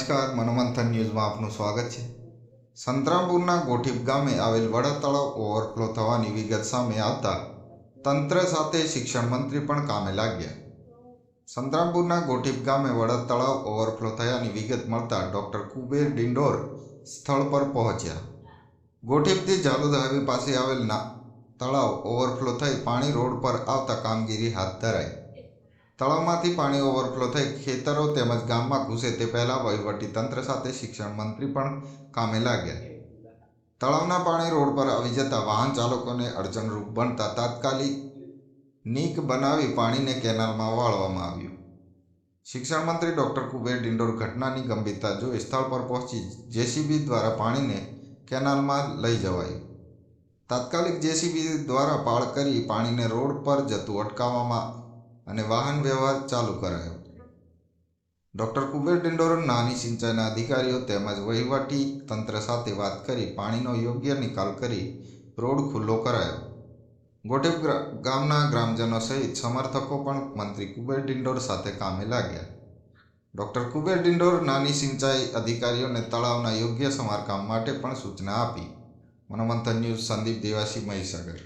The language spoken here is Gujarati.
નમસ્કાર, મનોમંથન ન્યૂઝમાં આપનું સ્વાગત છે। સંતરામપુરના ગોઠીપ ગામે આવેલ વડા તળાવ ઓવરફ્લો થવાની વિગત સામે આવતા તંત્ર સાથે શિક્ષણ મંત્રી પણ કામે લાગ્યા। સંતરામપુરના ગોઠીપ ગામે વડા તળાવ ઓવરફ્લો થયાની વિગત મળતા ડોક્ટર કુબેર ડિંડોર સ્થળ પર પહોંચ્યા। ગોઠીપથી ઝાલોદ હાઈવે પાસે આવેલ તળાવ ઓવરફ્લો થઈ પાણી રોડ પર આવતા કામગીરી હાથ ધરાઈ। તળાવમાંથી પાણી ઓવરફ્લો થઈ ખેતરો તેમજ ગામમાં ઘૂસે તે પહેલા વહીવટી તંત્ર સાથે શિક્ષણ મંત્રી પણ કામે લાગ્યા। તળાવના પાણી રોડ પર આવી જતા વાહન ચાલકોને અડચણરૂપ બનતા તાત્કાલિક નીક બનાવી પાણીને કેનાલમાં વાળવામાં આવ્યું। શિક્ષણ મંત્રી ડોક્ટર કુબેર ડિંડોર ઘટનાની ગંભીરતા જોઈ સ્થળ પર પહોંચી જેસીબી દ્વારા પાણીને કેનાલમાં લઈ જવાયું। તાત્કાલિક જેસીબી દ્વારા પાળ કરી પાણીને રોડ પર જતું અટકાવવામાં અને વાહન વ્યવહાર ચાલુ કરાયો। ડોક્ટર કુબેર ડિંડોર નાની સિંચાઈના અધિકારીઓ તેમજ વહીવટી તંત્ર સાથે વાત કરી પાણીનો યોગ્ય નિકાલ કરી રોડ ખુલ્લો કરાયો। ગોઠીપ ગામના ગ્રામજનો સહિત સમર્થકો પણ મંત્રી કુબેર ડિંડોર સાથે કામે લાગ્યા। ડોક્ટર કુબેર ડિંડોર નાની સિંચાઈ અધિકારીઓને તળાવના યોગ્ય સમારકામ માટે પણ સૂચના આપી। મનોમંથન ન્યૂઝ સંદીપ દેવાસી, મહીસાગર।